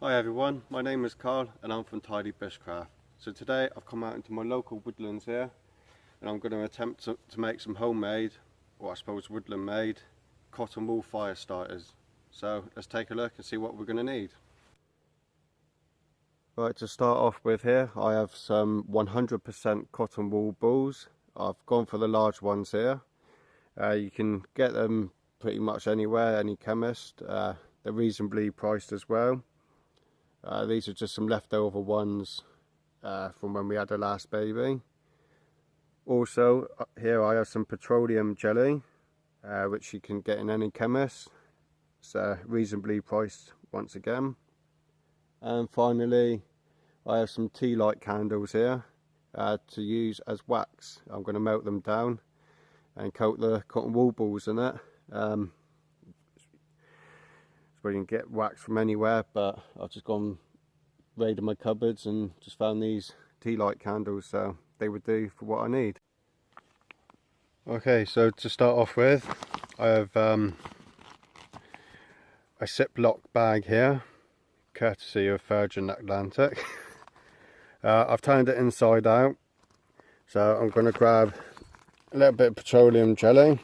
Hi everyone, my name is Carl and I'm from Tidy Bushcraft. So today I've come out into my local woodlands here and I'm going to attempt to make some homemade, or I suppose woodland made, cotton wool fire starters. So let's take a look and see what we're going to need. Right, to start off with here I have some 100% cotton wool balls. I've gone for the large ones here. You can get them pretty much anywhere, any chemist. They're reasonably priced as well. These are just some leftover ones from when we had the last baby. Also here I have some petroleum jelly, which you can get in any chemist. It's reasonably priced once again. And finally I have some tea light candles here to use as wax. I'm going to melt them down and coat the cotton wool balls in it. So you can get wax from anywhere, but I've just gone raided my cupboards and just found these tea light candles, so they would do for what I need. Okay, so to start off with, I have a Ziploc bag here, courtesy of Virgin Atlantic. I've turned it inside out, so I'm going to grab a little bit of petroleum jelly,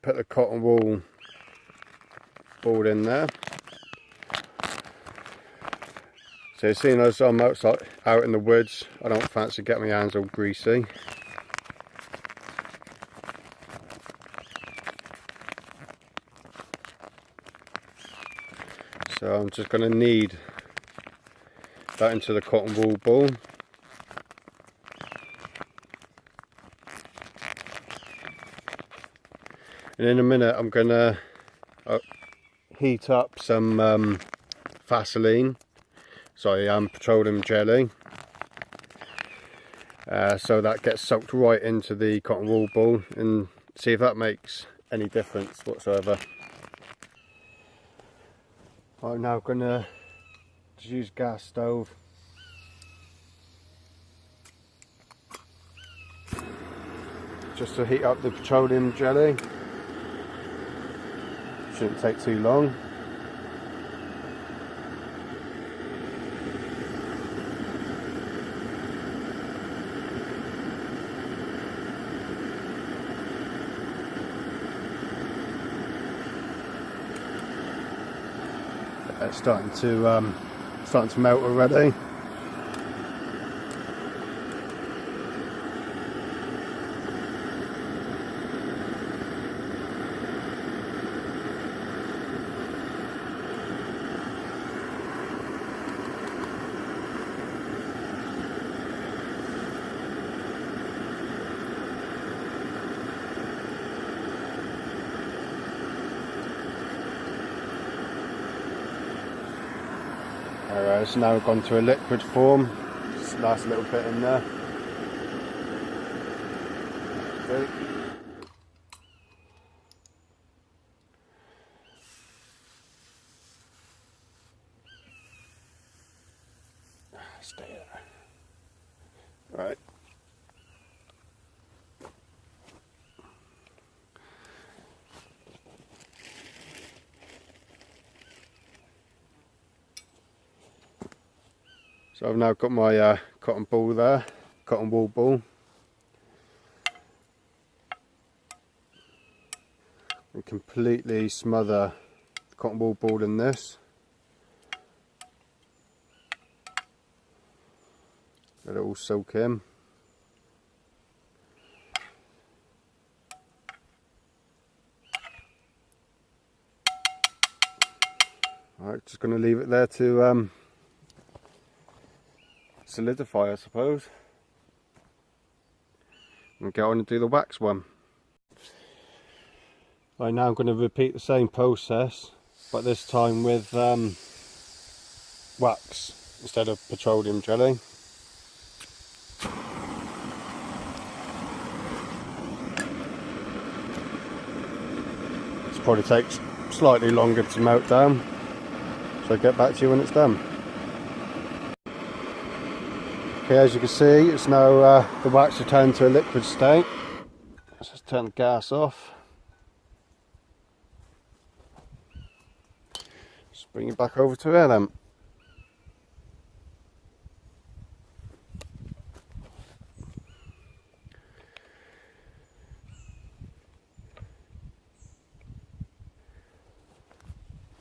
put the cotton wool ball in there. So seeing as I'm outside, out in the woods, I don't fancy getting my hands all greasy. So I'm just going to knead that into the cotton wool ball. And in a minute I'm going to heat up some petroleum jelly, so that gets soaked right into the cotton wool ball, and see if that makes any difference whatsoever. I'm now going to use gas stove. Just to heat up the petroleum jelly. Shouldn't take too long. It's starting to melt already. Alright, it's now gone to a liquid form. Just last little bit in there. Okay. Stay there. Right. So I've now got my cotton wool ball. And completely smother the cotton wool ball in this. Let it all soak in. Alright, just going to leave it there to solidify, I suppose, and go on and do the wax one. Right, now I'm going to repeat the same process, but this time with wax instead of petroleum jelly. This probably takes slightly longer to melt down, so I'll get back to you when it's done. Okay, as you can see, it's now the wax has turned to a liquid state. Let's just turn the gas off. Just bring it back over to here then.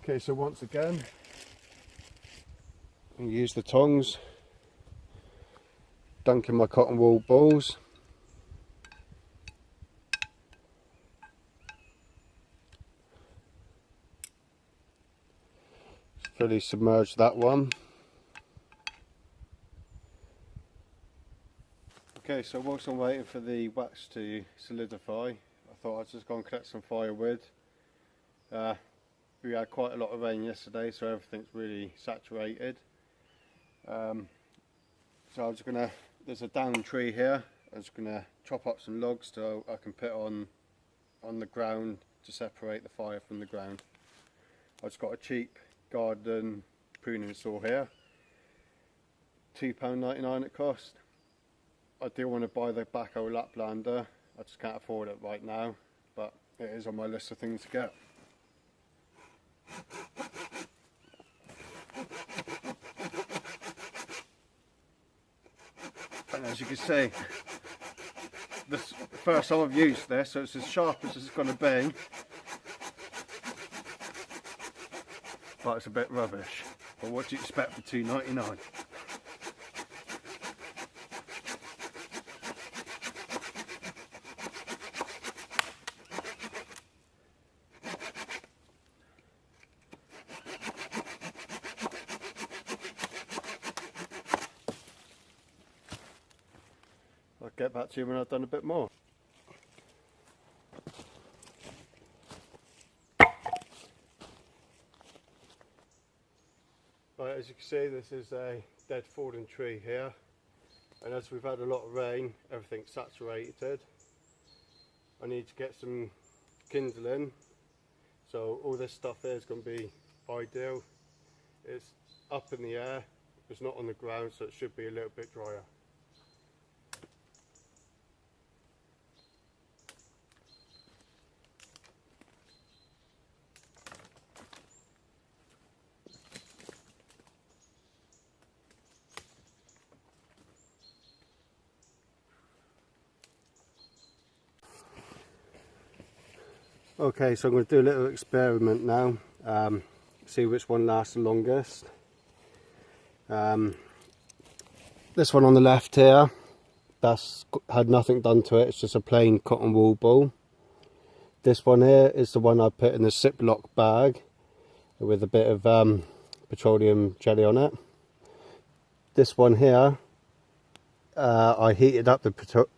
Okay, so once again, I use the tongs, dunking my cotton wool balls. Fully submerge that one. Okay, so whilst I'm waiting for the wax to solidify, I thought I'd just go and collect some firewood. We had quite a lot of rain yesterday, so everything's really saturated. So I'm just gonna, there's a down tree here, I'm just gonna chop up some logs so I can put on the ground to separate the fire from the ground. I've just got a cheap garden pruning saw here, £2.99 it cost. I do want to buy the backhoe Laplander, I just can't afford it right now, but it is on my list of things to get. And as you can see, this the first time I've used this, so it's as sharp as it's going to be, but it's a bit rubbish. But what do you expect for £2.99? I'll get back to you when I've done a bit more. Right, as you can see, this is a dead fallen tree here, and as we've had a lot of rain, everything's saturated. I need to get some kindling, so all this stuff here is going to be ideal. It's up in the air, it's not on the ground, so it should be a little bit drier. Okay, so I'm going to do a little experiment now, see which one lasts the longest. This one on the left here, that's had nothing done to it, it's just a plain cotton wool ball. This one here is the one I put in the Ziploc bag with a bit of petroleum jelly on it. This one here, I heated up the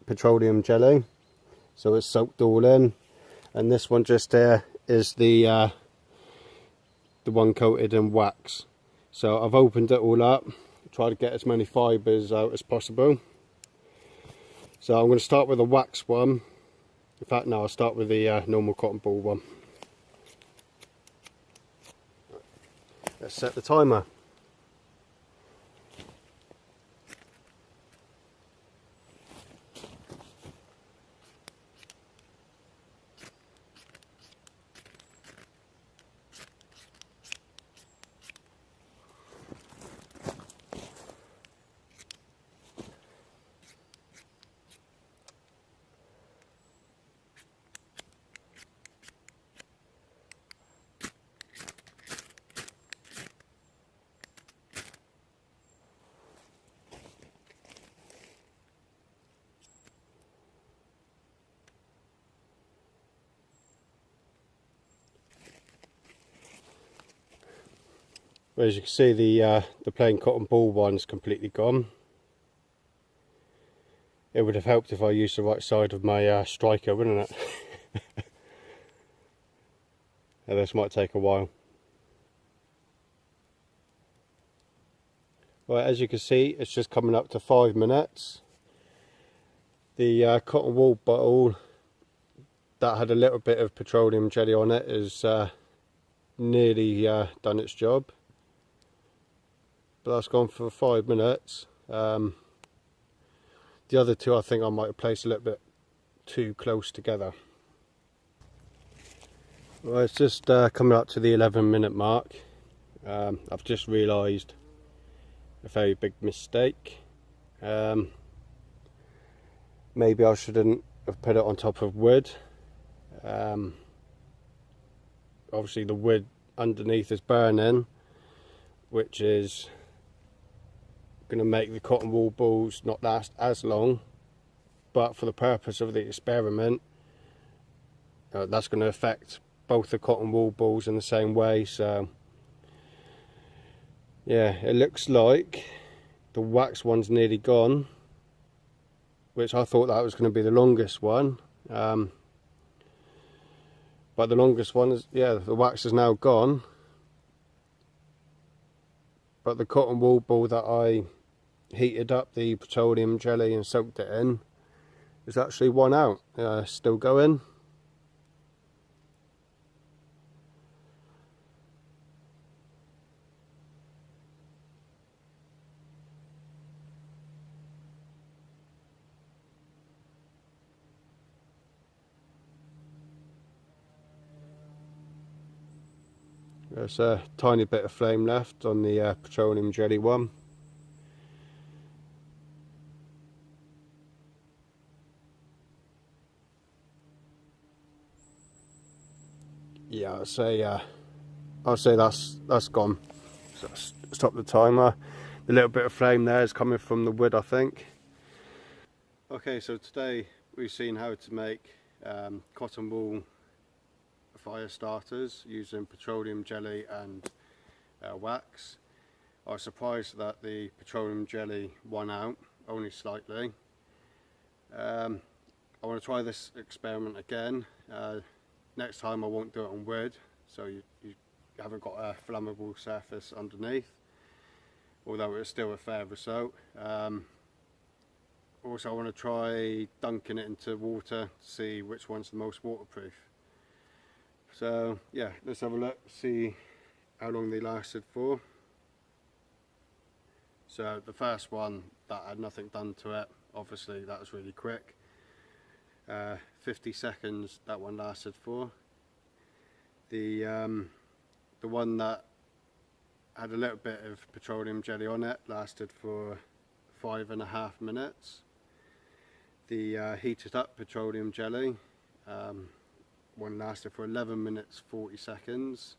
petroleum jelly, so it's soaked all in. And this one just there is the one coated in wax. So I've opened it all up, try to get as many fibres out as possible. So I'm going to start with the wax one. In fact, no, I'll start with the normal cotton ball one. Let's set the timer. Well, as you can see, the plain cotton ball one's completely gone. It would have helped if I used the right side of my striker, wouldn't it? And this might take a while. Right, as you can see, it's just coming up to 5 minutes. The cotton wool bottle that had a little bit of petroleum jelly on it is nearly done its job. But that's gone for 5 minutes. The other two I think I might have placed a little bit too close together. Well, it's just coming up to the 11-minute mark. I've just realised a very big mistake. Maybe I shouldn't have put it on top of wood. Obviously the wood underneath is burning, which is going to make the cotton wool balls not last as long, but for the purpose of the experiment, that's going to affect both the cotton wool balls in the same way. So yeah, it looks like the wax one's nearly gone, which I thought that was going to be the longest one, but the longest one is, yeah, the wax is now gone, but the cotton wool ball that I heated up the petroleum jelly and soaked it in is actually one out, still going. There's a tiny bit of flame left on the petroleum jelly one. Yeah, I'll say that's gone. So stop the timer. The little bit of flame there is coming from the wood, I think. Okay, so today we've seen how to make cotton wool fire starters using petroleum jelly and wax. I was surprised that the petroleum jelly won out, only slightly. I want to try this experiment again. Next time I won't do it on wood, so you haven't got a flammable surface underneath, although it's still a fair result. Also I want to try dunking it into water to see which one's the most waterproof. So yeah, let's have a look, see how long they lasted for. So the first one, that had nothing done to it, obviously that was really quick. 50 seconds that one lasted for. The one that had a little bit of petroleum jelly on it lasted for 5.5 minutes. The heated up petroleum jelly one lasted for 11 minutes 40 seconds,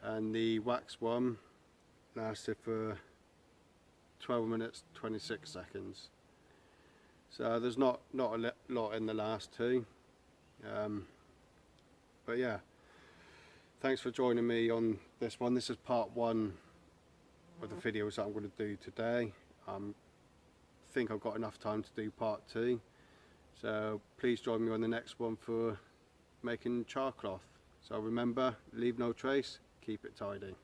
and the wax one lasted for 12 minutes 26 seconds. So there's not a lot in the last two, but yeah, thanks for joining me on this one. This is part one of the videos that I'm going to do today. I think I've got enough time to do part two, so please join me on the next one for making char cloth. So remember, leave no trace, keep it tidy.